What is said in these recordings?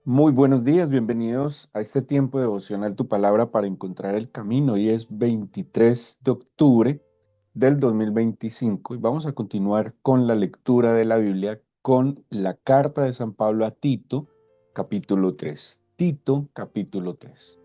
Muy buenos días, bienvenidos a este tiempo devocional Tu Palabra para encontrar el camino. Hoy es 23 de octubre del 2025 y vamos a continuar con la lectura de la Biblia con la carta de San Pablo a Tito, capítulo 3. Tito, capítulo 3.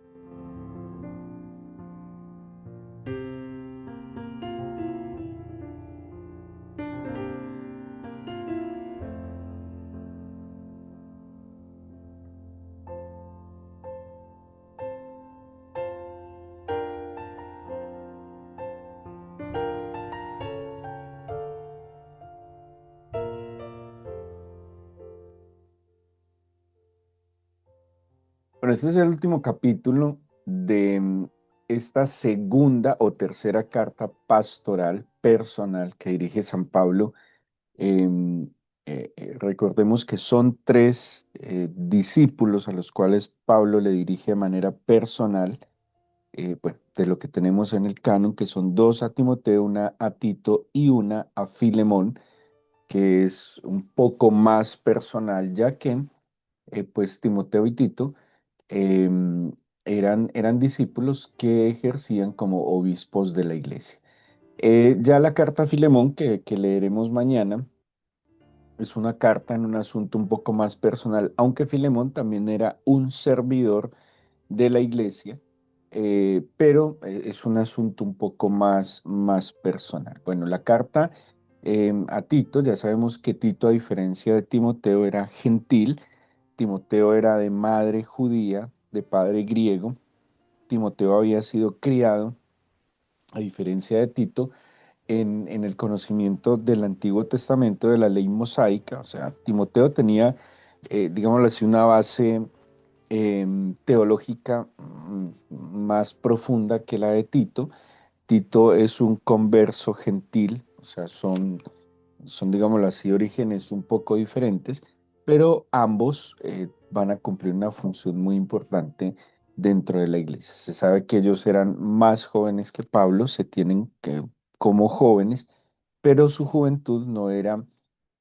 Bueno, este es el último capítulo de esta segunda o tercera carta pastoral personal que dirige San Pablo. Em, Recordemos que son tres discípulos a los cuales Pablo le dirige de manera personal, bueno, de lo que tenemos en el canon, que son dos a Timoteo, una a Tito y una a Filemón, que es un poco más personal, ya que pues Timoteo y Tito em, eran discípulos que ejercían como obispos de la iglesia. Ya la carta a Filemón, que leeremos mañana, es una carta en un asunto un poco más personal, aunque Filemón también era un servidor de la iglesia, pero es un asunto un poco más personal. Bueno, la carta a Tito, ya sabemos que Tito, a diferencia de Timoteo, era gentil. Timoteo era de madre judía, de padre griego. Timoteo había sido criado, a diferencia de Tito, en el conocimiento del Antiguo Testamento, de la ley mosaica. O sea, Timoteo tenía, digámoslo así, una base teológica más profunda que la de Tito. Tito es un converso gentil, o sea, son, digámoslo así, orígenes un poco diferentes, pero ambos van a cumplir una función muy importante dentro de la iglesia. Se sabe que ellos eran más jóvenes que Pablo, se tienen que, como jóvenes, pero su juventud no era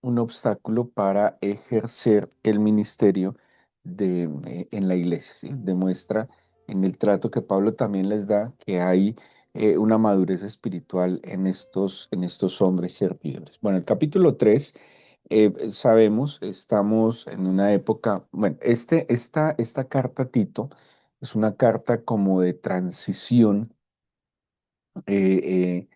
un obstáculo para ejercer el ministerio en la iglesia, ¿sí? Demuestra en el trato que Pablo también les da que hay una madurez espiritual en estos hombres servidores. Bueno, el capítulo 3, sabemos, estamos en una época, bueno, esta carta a Tito es una carta como de transición. eh,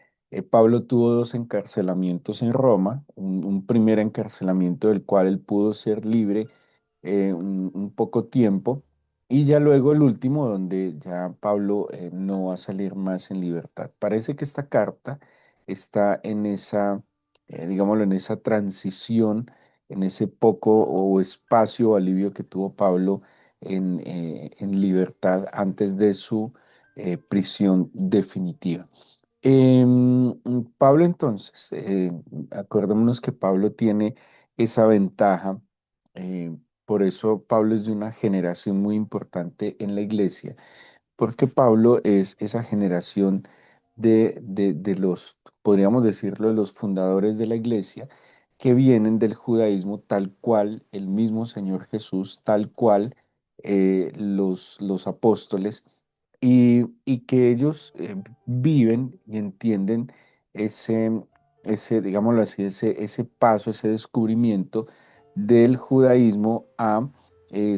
Pablo tuvo dos encarcelamientos en Roma, un primer encarcelamiento del cual él pudo ser libre un poco tiempo, y ya luego el último donde ya Pablo no va a salir más en libertad. Parece que esta carta está en esa, digámoslo, en esa transición, en ese poco o espacio o alivio que tuvo Pablo en libertad antes de su prisión definitiva. Pablo entonces, acordémonos que Pablo tiene esa ventaja, eh, por eso Pablo es de una generación muy importante en la iglesia, porque Pablo es esa generación de los, podríamos decirlo, de los fundadores de la iglesia, que vienen del judaísmo tal cual el mismo Señor Jesús, tal cual los apóstoles, y que ellos viven y entienden digámoslo así, ese paso, ese descubrimiento del judaísmo a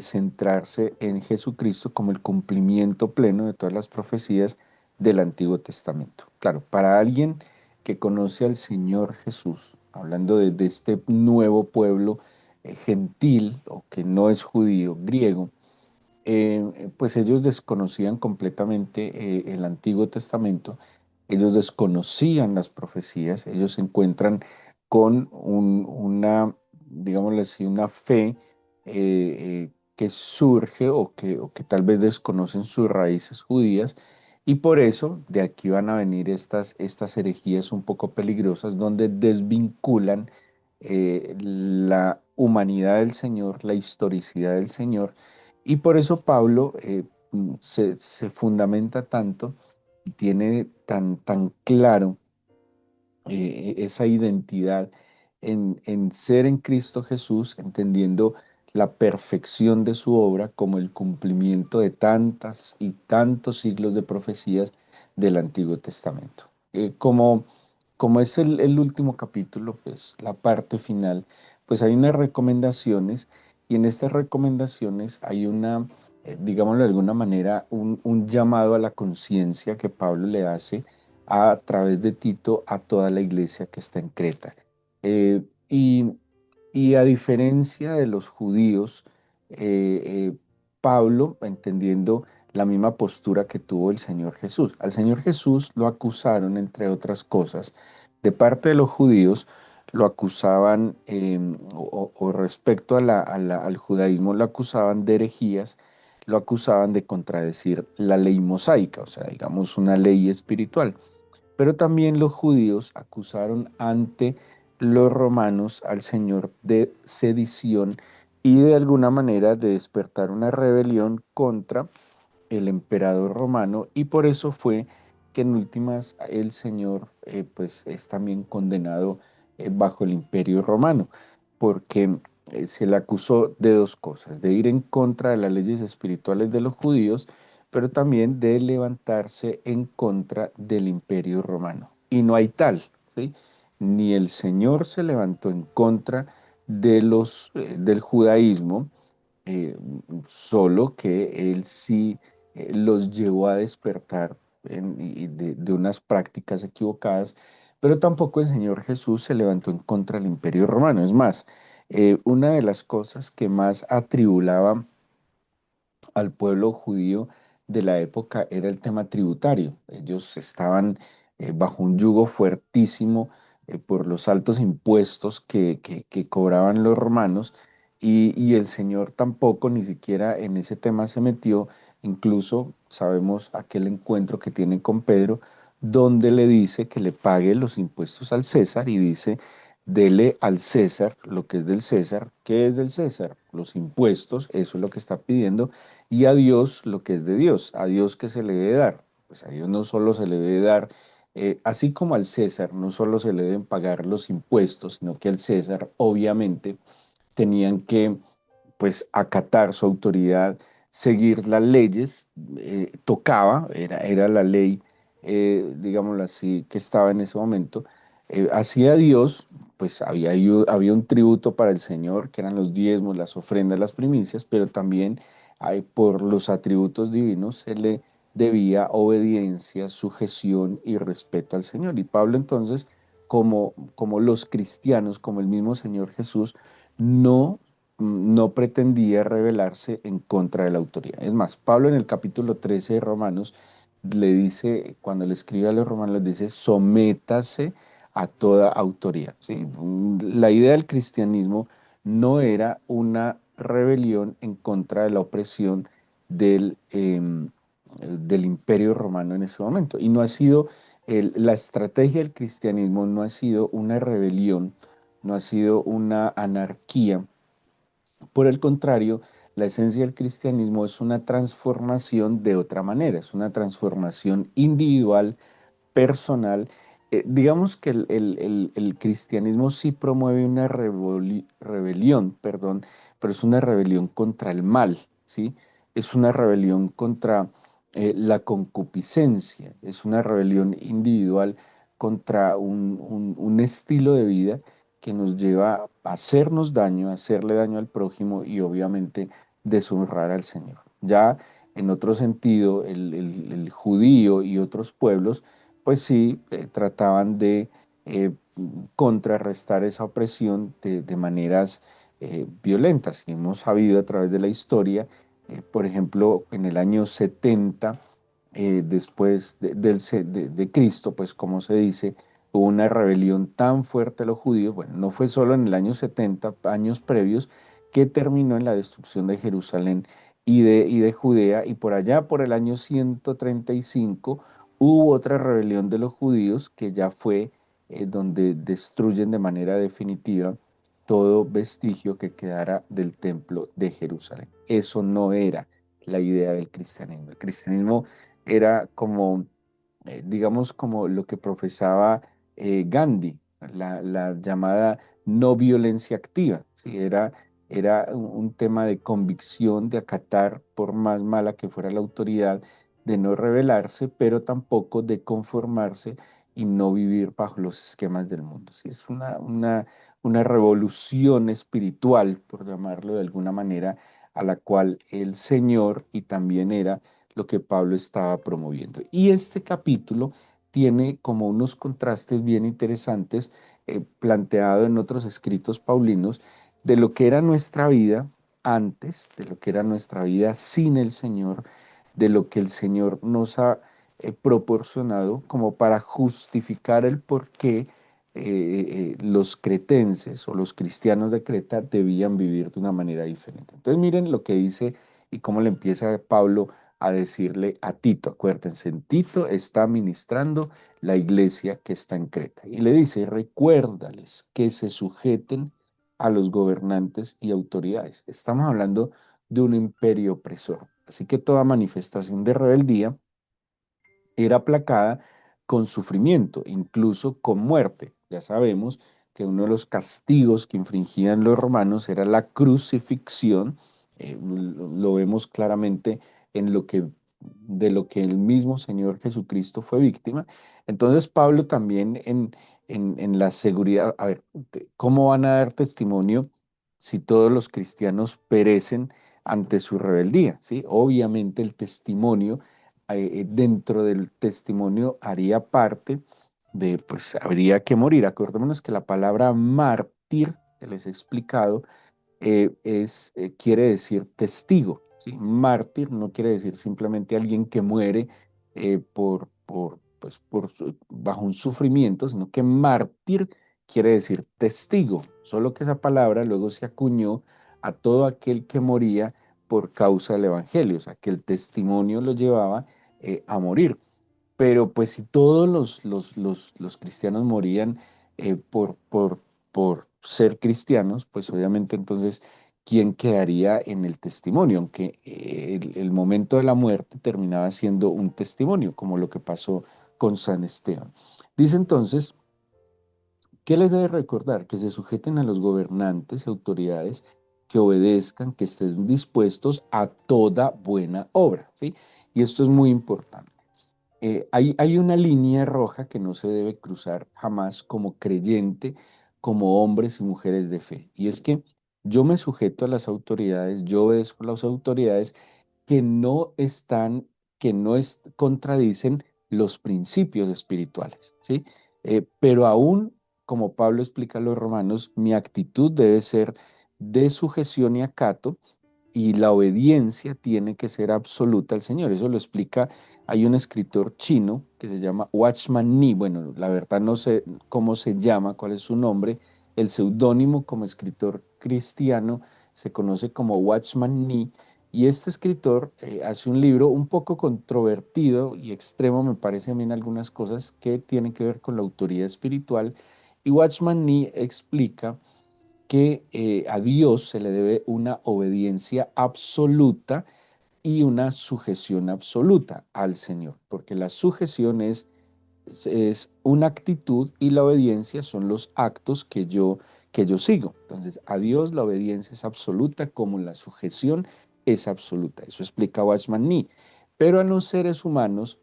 centrarse en Jesucristo como el cumplimiento pleno de todas las profecías del Antiguo Testamento. Claro, para alguien que conoce al Señor Jesús, hablando de este nuevo pueblo gentil o que no es judío, griego, pues ellos desconocían completamente el Antiguo Testamento, ellos desconocían las profecías, ellos se encuentran con digámoslo así, una fe que surge o que tal vez desconocen sus raíces judías, y por eso de aquí van a venir estas herejías un poco peligrosas donde desvinculan la humanidad del Señor, la historicidad del Señor, y por eso Pablo se fundamenta tanto y tiene tan claro esa identidad en ser en Cristo Jesús, entendiendo la perfección de su obra como el cumplimiento de tantas y tantos siglos de profecías del Antiguo Testamento. Como es el último capítulo, pues la parte final, pues hay unas recomendaciones y en estas recomendaciones hay digámoslo de alguna manera, un llamado a la conciencia que Pablo le hace a través de Tito a toda la iglesia que está en Creta. Eh, y, y a diferencia de los judíos, Pablo, entendiendo la misma postura que tuvo el Señor Jesús, al Señor Jesús lo acusaron, entre otras cosas, de parte de los judíos, lo acusaban, o respecto al judaísmo, lo acusaban de herejías, lo acusaban de contradecir la ley mosaica, o sea, digamos, una ley espiritual. Pero también los judíos acusaron ante los romanos al Señor de sedición y de alguna manera de despertar una rebelión contra el emperador romano, y por eso fue que en últimas el Señor pues es también condenado bajo el imperio romano, porque se le acusó de dos cosas: de ir en contra de las leyes espirituales de los judíos, pero también de levantarse en contra del imperio romano. Y no hay tal, ¿sí? Ni el Señor se levantó en contra del judaísmo, eh, solo que él sí los llevó a despertar de unas prácticas equivocadas, pero tampoco el Señor Jesús se levantó en contra del Imperio Romano. Es más, una de las cosas que más atribulaba al pueblo judío de la época era el tema tributario. Ellos estaban bajo un yugo fuertísimo por los altos impuestos que cobraban los romanos, y el Señor tampoco ni siquiera en ese tema se metió. Incluso sabemos aquel encuentro que tiene con Pedro, donde le dice que le pague los impuestos al César y dice: dele al César lo que es del César. ¿Qué es del César? Los impuestos, eso es lo que está pidiendo, y a Dios lo que es de Dios. ¿A Dios qué se le debe dar? Pues a Dios no solo se le debe dar, así como al César no solo se le deben pagar los impuestos, sino que al César obviamente tenían que pues acatar su autoridad, seguir las leyes, tocaba, era la ley, digámoslo así, que estaba en ese momento. Hacia Dios, pues había un tributo para el Señor, que eran los diezmos, las ofrendas, las primicias, pero también por los atributos divinos se le debía obediencia, sujeción y respeto al Señor. Y Pablo entonces, como los cristianos, como el mismo Señor Jesús, no pretendía rebelarse en contra de la autoridad. Es más, Pablo en el capítulo 13 de Romanos le dice, cuando le escribe a los romanos, les dice: sométase a toda autoridad. ¿Sí? La idea del cristianismo no era una rebelión en contra de la opresión del imperio romano en ese momento. Y no ha sido, la estrategia del cristianismo no ha sido una rebelión, no ha sido una anarquía. Por el contrario, la esencia del cristianismo es una transformación de otra manera, es una transformación individual, personal. Digamos que el cristianismo sí promueve una rebelión, perdón, pero es una rebelión contra el mal, ¿sí? Es una rebelión contra la concupiscencia, es una rebelión individual contra un estilo de vida que nos lleva a hacernos daño, a hacerle daño al prójimo y obviamente deshonrar al Señor. Ya en otro sentido, el judío y otros pueblos pues sí, trataban de eh, contrarrestar esa opresión de maneras violentas. Y hemos sabido a través de la historia, por ejemplo, en el año 70, después de Cristo, pues como se dice, hubo una rebelión tan fuerte de los judíos. Bueno, no fue solo en el año 70, años previos, que terminó en la destrucción de Jerusalén y de Judea, y por allá por el año 135 hubo otra rebelión de los judíos que ya fue donde destruyen de manera definitiva todo vestigio que quedara del templo de Jerusalén. Eso no era la idea del cristianismo. El cristianismo era como, digamos, como lo que profesaba Gandhi, la llamada no violencia activa. ¿Sí? Era era un tema de convicción, de acatar, por más mala que fuera la autoridad, de no rebelarse, pero tampoco de conformarse y no vivir bajo los esquemas del mundo. Sí, es una revolución espiritual, por llamarlo de alguna manera, a la cual el Señor y también era lo que Pablo estaba promoviendo. Y este capítulo tiene como unos contrastes bien interesantes planteado en otros escritos paulinos de lo que era nuestra vida antes, de lo que era nuestra vida sin el Señor, de lo que el Señor nos ha proporcionado como para justificar el por qué los cretenses o los cristianos de Creta debían vivir de una manera diferente. Entonces miren lo que dice y cómo le empieza Pablo a decirle a Tito. Acuérdense, Tito está ministrando la iglesia que está en Creta y le dice, recuérdales que se sujeten a los gobernantes y autoridades. Estamos hablando de un imperio opresor. Así que toda manifestación de rebeldía era aplacada con sufrimiento, incluso con muerte. Ya sabemos que uno de los castigos que infringían los romanos era la crucifixión. Lo vemos claramente en de lo que el mismo Señor Jesucristo fue víctima. Entonces Pablo también en la seguridad, a ver, ¿cómo van a dar testimonio si todos los cristianos perecen ante su rebeldía? ¿Sí? Obviamente el testimonio dentro del testimonio haría parte de, pues habría que morir. Acordémonos que la palabra mártir, que les he explicado, quiere decir testigo, ¿sí? Mártir no quiere decir simplemente alguien que muere bajo un sufrimiento, sino que mártir quiere decir testigo, solo que esa palabra luego se acuñó a todo aquel que moría por causa del evangelio, o sea, que el testimonio lo llevaba a morir. Pero pues si todos los cristianos morían por ser cristianos, pues obviamente entonces, ¿quién quedaría en el testimonio? Aunque el momento de la muerte terminaba siendo un testimonio, como lo que pasó con San Esteban. Dice entonces, ¿qué les debe recordar? Que se sujeten a los gobernantes y autoridades, que obedezcan, que estén dispuestos a toda buena obra, ¿sí? Y esto es muy importante. Hay una línea roja que no se debe cruzar jamás como creyente, como hombres y mujeres de fe. Y es que yo me sujeto a las autoridades, yo obedezco a las autoridades que no están, contradicen los principios espirituales, ¿sí? Pero aún, como Pablo explica a los romanos, mi actitud debe ser de sujeción y acato y la obediencia tiene que ser absoluta al Señor. Eso lo explica, hay un escritor chino que se llama Watchman Nee. Bueno, la verdad no sé cómo se llama, cuál es su nombre. El seudónimo como escritor cristiano se conoce como Watchman Nee. Y este escritor hace un libro un poco controvertido y extremo, me parece a mí en algunas cosas que tienen que ver con la autoridad espiritual. Y Watchman Nee explica que a Dios se le debe una obediencia absoluta y una sujeción absoluta al Señor, porque la sujeción es una actitud y la obediencia son los actos que yo sigo. Entonces, a Dios la obediencia es absoluta como la sujeción es absoluta. Eso explica Watchman Nee. Pero a los seres humanos,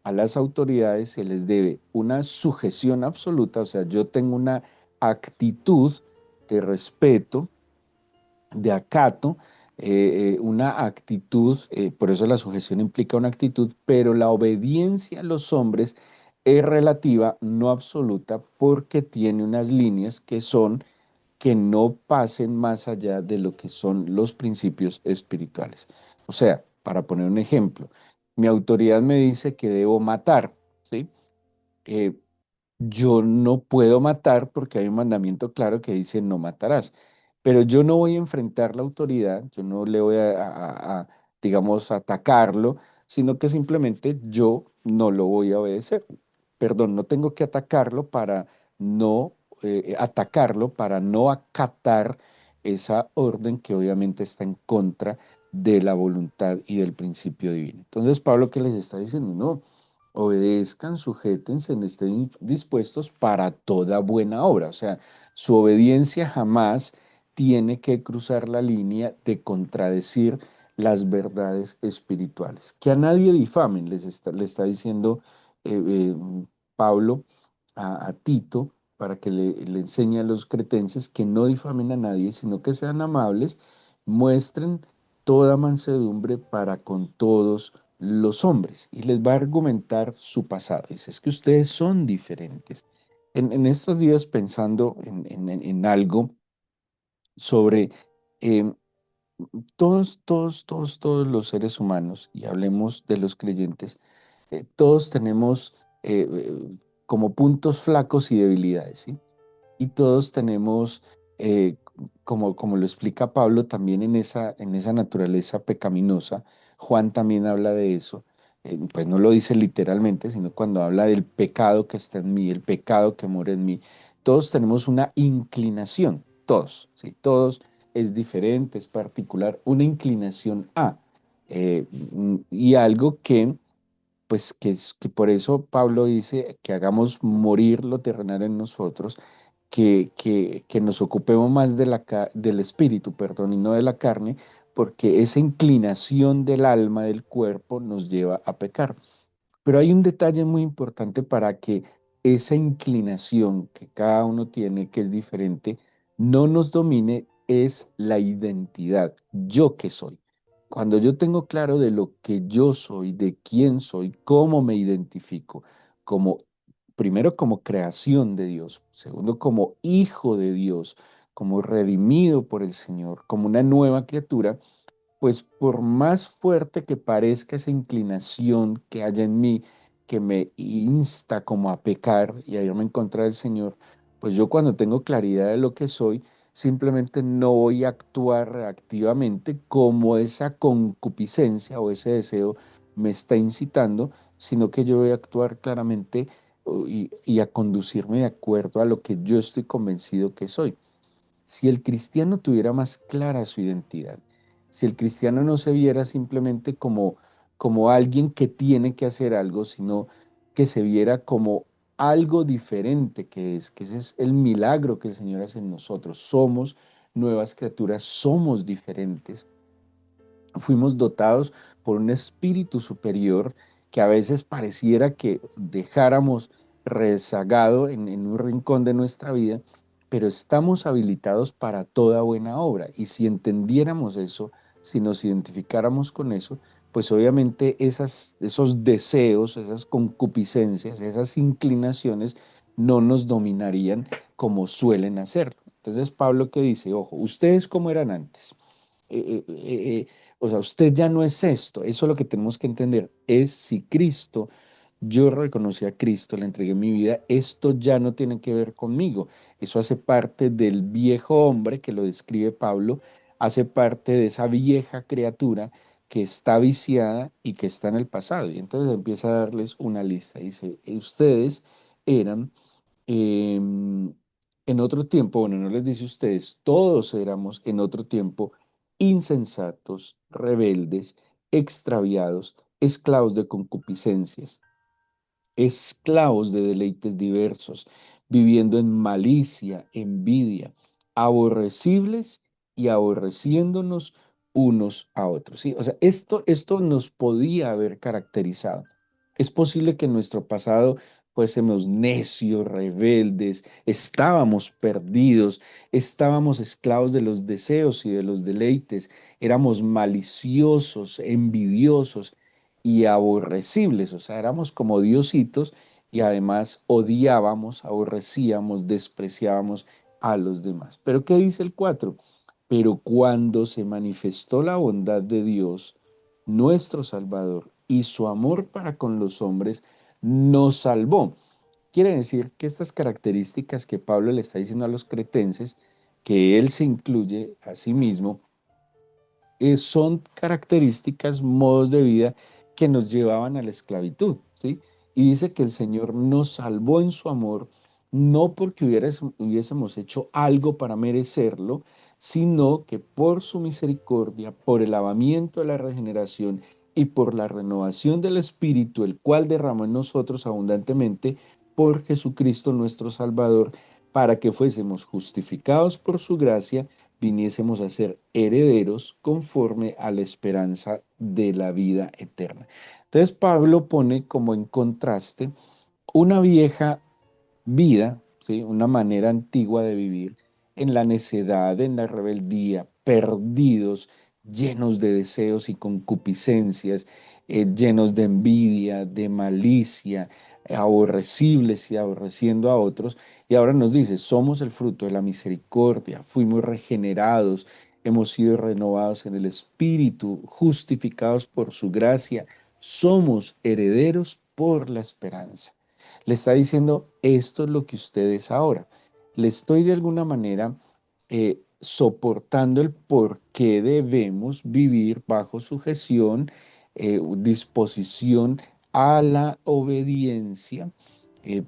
a las autoridades, se les debe una sujeción absoluta, o sea, yo tengo una actitud de respeto, de acato, una actitud, por eso la sujeción implica una actitud, pero la obediencia a los hombres es relativa, no absoluta, porque tiene unas líneas que son que no pasen más allá de lo que son los principios espirituales. O sea, para poner un ejemplo, mi autoridad me dice que debo matar, ¿sí? Eh, yo no puedo matar porque hay un mandamiento claro que dice no matarás, pero yo no voy a enfrentar la autoridad, yo no le voy digamos, atacarlo, sino que simplemente yo no lo voy a obedecer. Perdón, no tengo que atacarlo para no acatar esa orden que obviamente está en contra de la voluntad y del principio divino. Entonces, Pablo, ¿qué les está diciendo? No, obedezcan, sujétense, estén dispuestos para toda buena obra. O sea, su obediencia jamás tiene que cruzar la línea de contradecir las verdades espirituales. Que a nadie difamen, le está diciendo eh, eh, Pablo a Tito, para que le enseñe a los cretenses que no difamen a nadie, sino que sean amables, muestren toda mansedumbre para con todos los hombres. Y les va a argumentar su pasado. Dice, es que ustedes son diferentes. En estos días pensando en algo sobre eh, todos los seres humanos, y hablemos de los creyentes, todos tenemos como puntos flacos y debilidades, ¿sí? Y todos tenemos, eh, como lo explica Pablo, también en esa naturaleza pecaminosa. Juan también habla de eso. Pues no lo dice literalmente, sino cuando habla del pecado que está en mí, el pecado que mora en mí. Todos tenemos una inclinación, todos, ¿sí? Todos es diferente, es particular, una inclinación a, y algo que pues que por eso Pablo dice que hagamos morir lo terrenal en nosotros, que nos ocupemos más de del espíritu, perdón, y no de la carne, porque esa inclinación del alma, del cuerpo, nos lleva a pecar. Pero hay un detalle muy importante para que esa inclinación que cada uno tiene, que es diferente, no nos domine, es la identidad. ¿Yo qué soy? Cuando yo tengo claro de lo que yo soy, de quién soy, cómo me identifico, como primero como creación de Dios, segundo como hijo de Dios, como redimido por el Señor, como una nueva criatura, pues por más fuerte que parezca esa inclinación que haya en mí, que me insta como a pecar y a irme en contra del Señor, pues yo cuando tengo claridad de lo que soy, simplemente no voy a actuar reactivamente como esa concupiscencia o ese deseo me está incitando, sino que yo voy a actuar claramente y a conducirme de acuerdo a lo que yo estoy convencido que soy. Si el cristiano tuviera más clara su identidad, si el cristiano no se viera simplemente como alguien que tiene que hacer algo, sino que se viera como algo diferente que ese es el milagro que el Señor hace en nosotros. Somos nuevas criaturas, somos diferentes, fuimos dotados por un espíritu superior que a veces pareciera que dejáramos rezagado en un rincón de nuestra vida, pero estamos habilitados para toda buena obra. Y si entendiéramos eso, si nos identificáramos con eso, pues obviamente esos deseos, esas concupiscencias, esas inclinaciones no nos dominarían como suelen hacerlo. Entonces Pablo que dice, ojo, ustedes como eran antes. Eh, eh, eh, eh, o sea, usted ya no es esto, eso es lo que tenemos que entender, es si Cristo, yo reconocí a Cristo, le entregué mi vida, esto ya no tiene que ver conmigo, eso hace parte del viejo hombre que lo describe Pablo, hace parte de esa vieja criatura que está viciada y que está en el pasado. Y entonces empieza a darles una lista, dice, ustedes eran en otro tiempo, bueno, no les dice ustedes, todos éramos en otro tiempo insensatos, rebeldes, extraviados, esclavos de concupiscencias, esclavos de deleites diversos, viviendo en malicia, envidia, aborrecibles y aborreciéndonos unos a otros. ¿Sí? O sea, esto nos podía haber caracterizado. Es posible que en nuestro pasado fuésemos necios, rebeldes, estábamos perdidos, estábamos esclavos de los deseos y de los deleites, éramos maliciosos, envidiosos y aborrecibles, o sea, éramos como diositos y además odiábamos, aborrecíamos, despreciábamos a los demás. Pero ¿qué dice el 4? Pero cuando se manifestó la bondad de Dios, nuestro Salvador, y su amor para con los hombres, nos salvó. Quiere decir que estas características que Pablo le está diciendo a los cretenses, que él se incluye a sí mismo, son características, modos de vida que nos llevaban a la esclavitud, ¿sí? Y dice que el Señor nos salvó en su amor, no porque hubiésemos hecho algo para merecerlo, sino que por su misericordia, por el lavamiento de la regeneración y por la renovación del Espíritu, el cual derramó en nosotros abundantemente por Jesucristo nuestro Salvador, para que fuésemos justificados por su gracia viniésemos a ser herederos conforme a la esperanza de la vida eterna. Entonces Pablo pone como en contraste una vieja vida, ¿sí? Una manera antigua de vivir, en la necedad, en la rebeldía, perdidos, llenos de deseos y concupiscencias, llenos de envidia, de malicia, aborrecibles y aborreciendo a otros. Y ahora nos dice, somos el fruto de la misericordia, fuimos regenerados, hemos sido renovados en el Espíritu, justificados por su gracia, somos herederos por la esperanza. Le está diciendo, esto es lo que usted es ahora. Le estoy de alguna manera soportando el por qué debemos vivir bajo sujeción, disposición a la obediencia, eh,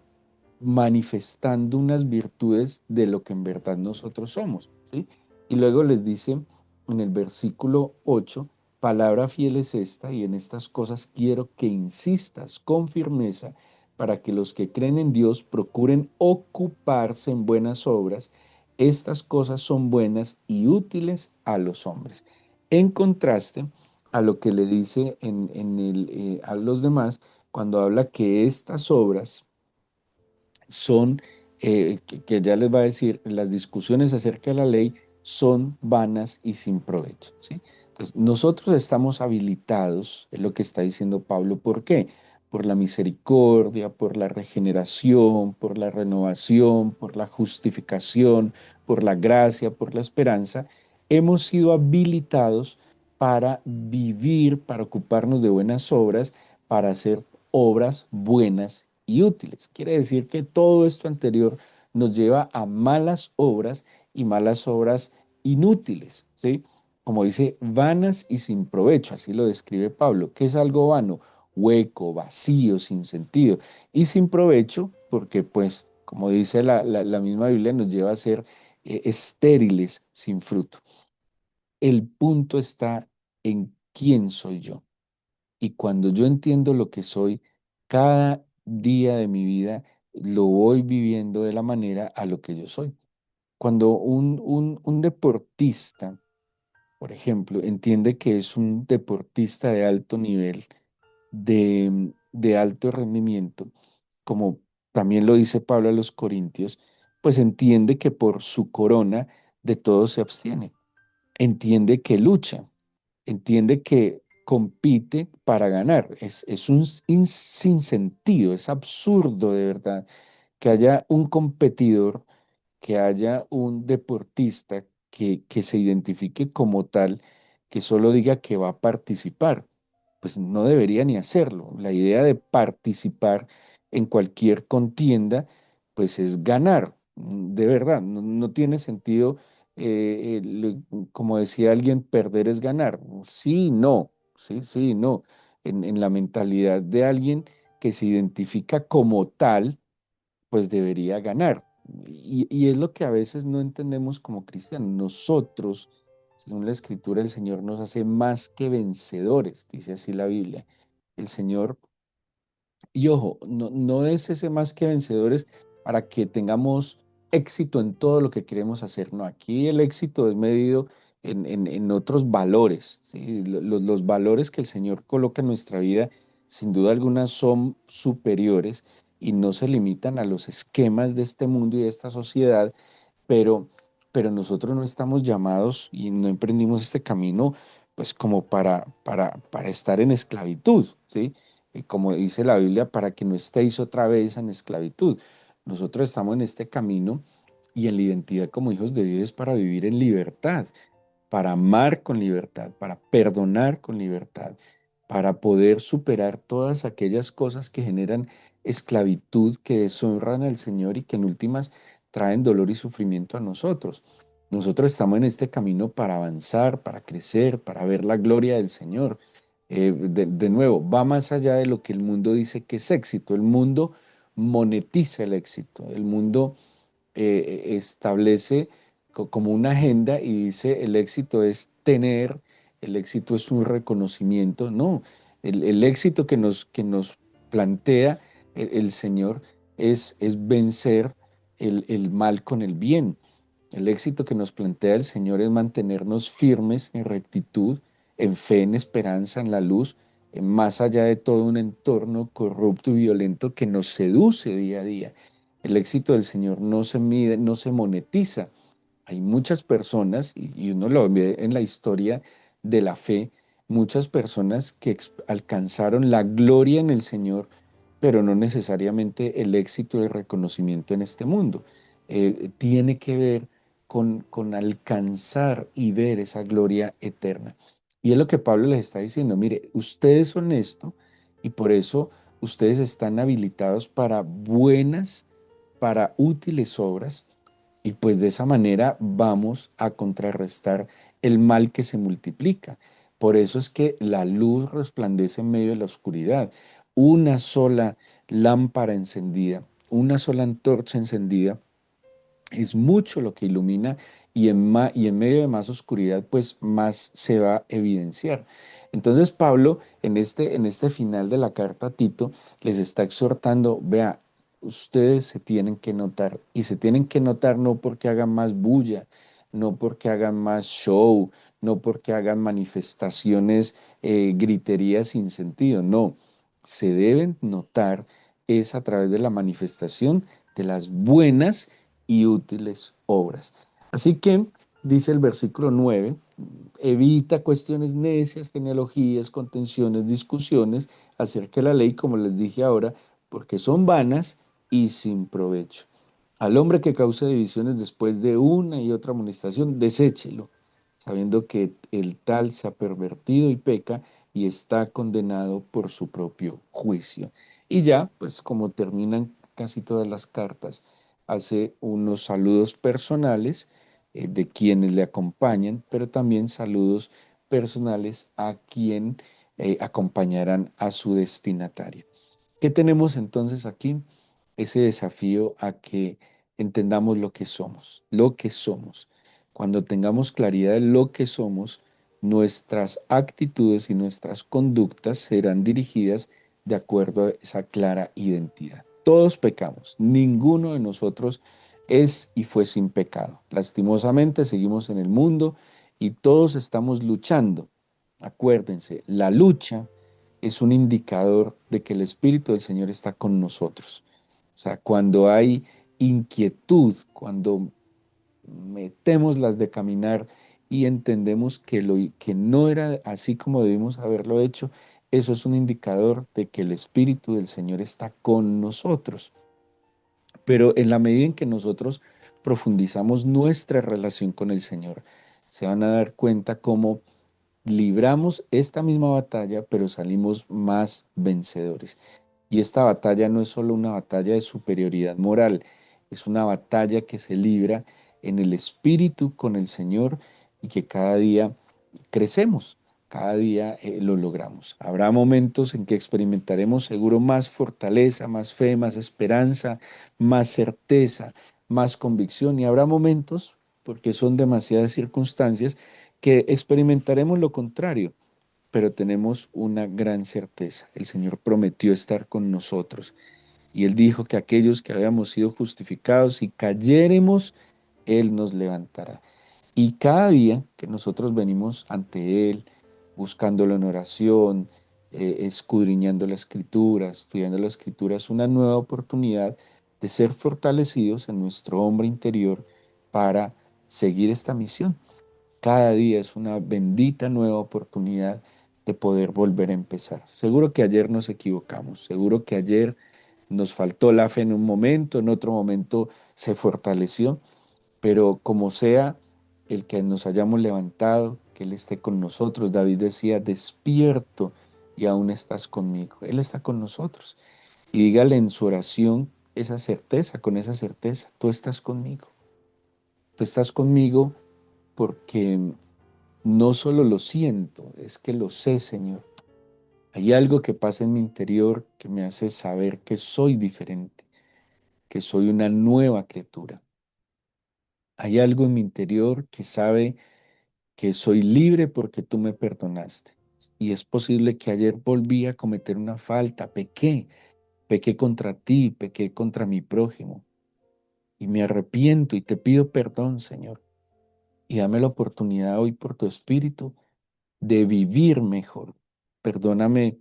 manifestando unas virtudes de lo que en verdad nosotros somos, ¿sí? Y luego les dice en el versículo 8, palabra fiel es esta, y en estas cosas quiero que insistas con firmeza para que los que creen en Dios procuren ocuparse en buenas obras. Estas cosas son buenas y útiles a los hombres. En contraste a lo que le dice a los demás, cuando habla que estas obras son, que ya les va a decir, las discusiones acerca de la ley son vanas y sin provecho, ¿sí? Entonces, nosotros estamos habilitados, es lo que está diciendo Pablo, ¿por qué? Por la misericordia, por la regeneración, por la renovación, por la justificación, por la gracia, por la esperanza, hemos sido habilitados para vivir, para ocuparnos de buenas obras, para hacer obras buenas y útiles. Quiere decir que todo esto anterior nos lleva a malas obras y malas obras inútiles, ¿sí? Como dice, vanas y sin provecho, así lo describe Pablo. ¿Qué es algo vano? Hueco, vacío, sin sentido. Y sin provecho, porque pues, como dice la misma Biblia, nos lleva a ser estériles, sin fruto. El punto está en quién soy yo. Y cuando yo entiendo lo que soy, cada día de mi vida lo voy viviendo de la manera a lo que yo soy. Cuando un deportista, por ejemplo, entiende que es un deportista de alto nivel, de alto rendimiento, como también lo dice Pablo a los Corintios, pues entiende que por su corona de todo se abstiene, entiende que lucha, entiende que compite para ganar. Es un sinsentido, es absurdo de verdad que haya un competidor, que haya un deportista que se identifique como tal, que solo diga que va a participar. Pues no debería ni hacerlo. La idea de participar en cualquier contienda, pues es ganar. De verdad, no tiene sentido, como decía alguien, perder es ganar. Sí, no, sí, sí, no. En la mentalidad de alguien que se identifica como tal, pues debería ganar. Y es lo que a veces no entendemos como cristianos. Nosotros, según la Escritura, el Señor nos hace más que vencedores, dice así la Biblia. El Señor, y ojo, no es ese más que vencedores para que tengamos éxito en todo lo que queremos hacer. No, aquí el éxito es medido en otros valores, ¿sí? Los valores que el Señor coloca en nuestra vida, sin duda alguna, son superiores y no se limitan a los esquemas de este mundo y de esta sociedad, pero, pero nosotros no estamos llamados y no emprendimos este camino pues como para estar en esclavitud, ¿sí? Como dice la Biblia, para que no estéis otra vez en esclavitud. Nosotros estamos en este camino y en la identidad como hijos de Dios es para vivir en libertad, para amar con libertad, para perdonar con libertad, para poder superar todas aquellas cosas que generan esclavitud, que deshonran al Señor y que en últimas traen dolor y sufrimiento a nosotros. Nosotros estamos en este camino para avanzar, para crecer, para ver la gloria del Señor. De nuevo, va más allá de lo que el mundo dice que es éxito. El mundo monetiza el éxito. El mundo establece como una agenda y dice el éxito es tener, el éxito es un reconocimiento. No, el éxito que nos plantea el Señor es vencer el mal con el bien. El éxito que nos plantea el Señor es mantenernos firmes en rectitud, en fe, en esperanza, en la luz, más allá de todo un entorno corrupto y violento que nos seduce día a día. El éxito del Señor no se mide, no se monetiza. Hay muchas personas, y uno lo ve en la historia de la fe, muchas personas que alcanzaron la gloria en el Señor, pero no necesariamente el éxito y el reconocimiento en este mundo. Tiene que ver con alcanzar y ver esa gloria eterna. Y es lo que Pablo les está diciendo, mire, ustedes son esto y por eso ustedes están habilitados para buenas, para útiles obras y pues de esa manera vamos a contrarrestar el mal que se multiplica. Por eso es que la luz resplandece en medio de la oscuridad. Una sola lámpara encendida, una sola antorcha encendida es mucho lo que ilumina y en medio de más oscuridad, pues más se va a evidenciar. Entonces Pablo, en este final de la carta a Tito, les está exhortando, vea, ustedes se tienen que notar y se tienen que notar no porque hagan más bulla, no porque hagan más show, no porque hagan manifestaciones, griterías sin sentido, no, se deben notar es a través de la manifestación de las buenas y útiles obras. Así que, dice el versículo 9, evita cuestiones necias, genealogías, contenciones, discusiones acerca de la ley, como les dije ahora, porque son vanas y sin provecho. Al hombre que cause divisiones después de una y otra amonestación, deséchelo, sabiendo que el tal se ha pervertido y peca y está condenado por su propio juicio. Y ya, pues como terminan casi todas las cartas, hace unos saludos personales de quienes le acompañan, pero también saludos personales a quien acompañarán a su destinatario. ¿Qué tenemos entonces aquí? Ese desafío a que entendamos lo que somos, lo que somos. Cuando tengamos claridad de lo que somos, nuestras actitudes y nuestras conductas serán dirigidas de acuerdo a esa clara identidad. Todos pecamos, ninguno de nosotros es y fue sin pecado. Lastimosamente seguimos en el mundo y todos estamos luchando. Acuérdense, la lucha es un indicador de que el Espíritu del Señor está con nosotros. O sea, cuando hay inquietud, cuando metemos las de caminar y entendemos que lo que no era así como debimos haberlo hecho, eso es un indicador de que el Espíritu del Señor está con nosotros. Pero en la medida en que nosotros profundizamos nuestra relación con el Señor, se van a dar cuenta cómo libramos esta misma batalla, pero salimos más vencedores. Y esta batalla no es solo una batalla de superioridad moral, es una batalla que se libra en el espíritu con el Señor y que cada día crecemos, cada día lo logramos. Habrá momentos en que experimentaremos seguro más fortaleza, más fe, más esperanza, más certeza, más convicción y habrá momentos, porque son demasiadas circunstancias, que experimentaremos lo contrario, pero tenemos una gran certeza. El Señor prometió estar con nosotros y Él dijo que aquellos que habíamos sido justificados y cayéremos, Él nos levantará. Y cada día que nosotros venimos ante Él, buscándolo en oración, escudriñando la Escritura, estudiando la Escritura, es una nueva oportunidad de ser fortalecidos en nuestro hombre interior para seguir esta misión. Cada día es una bendita nueva oportunidad de poder volver a empezar. Seguro que ayer nos equivocamos, seguro que ayer nos faltó la fe en un momento, en otro momento se fortaleció, pero como sea el que nos hayamos levantado, que Él esté con nosotros. David decía, despierto y aún estás conmigo. Él está con nosotros. Y dígale en su oración esa certeza, con esa certeza, tú estás conmigo. Tú estás conmigo porque no solo lo siento, es que lo sé, Señor. Hay algo que pasa en mi interior que me hace saber que soy diferente, que soy una nueva criatura. Hay algo en mi interior que sabe que soy libre porque tú me perdonaste. Y es posible que ayer volví a cometer una falta, pequé contra ti, pequé contra mi prójimo, y me arrepiento y te pido perdón, Señor. Y dame la oportunidad hoy por tu Espíritu de vivir mejor. Perdóname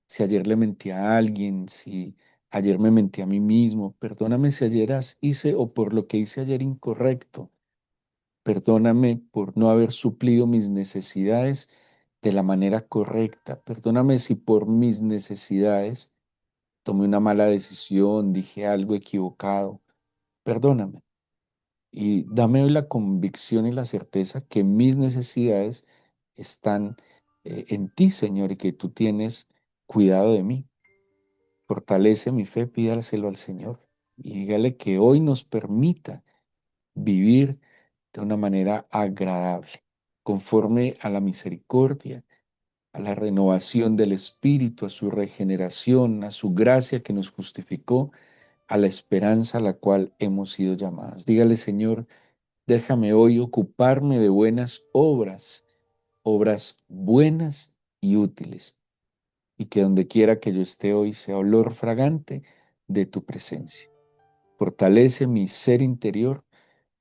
si ayer le mentí a alguien, si ayer me mentí a mí mismo. Perdóname si ayer hice o por lo que hice ayer incorrecto. Perdóname por no haber suplido mis necesidades de la manera correcta. Perdóname si por mis necesidades tomé una mala decisión, dije algo equivocado. Perdóname. Y dame hoy la convicción y la certeza que mis necesidades están en ti, Señor, y que tú tienes cuidado de mí. Fortalece mi fe, pídaselo al Señor y dígale que hoy nos permita vivir de una manera agradable, conforme a la misericordia, a la renovación del Espíritu, a su regeneración, a su gracia que nos justificó, a la esperanza a la cual hemos sido llamados. Dígale, Señor, déjame hoy ocuparme de buenas obras, obras buenas y útiles, y que donde quiera que yo esté hoy sea olor fragante de tu presencia. Fortalece mi ser interior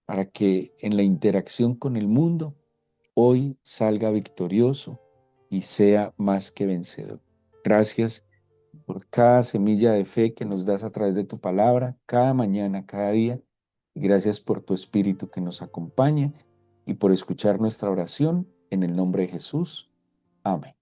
para que en la interacción con el mundo hoy salga victorioso y sea más que vencedor. Gracias por cada semilla de fe que nos das a través de tu palabra, cada mañana, cada día. Gracias por tu Espíritu que nos acompaña y por escuchar nuestra oración en el nombre de Jesús. Amén.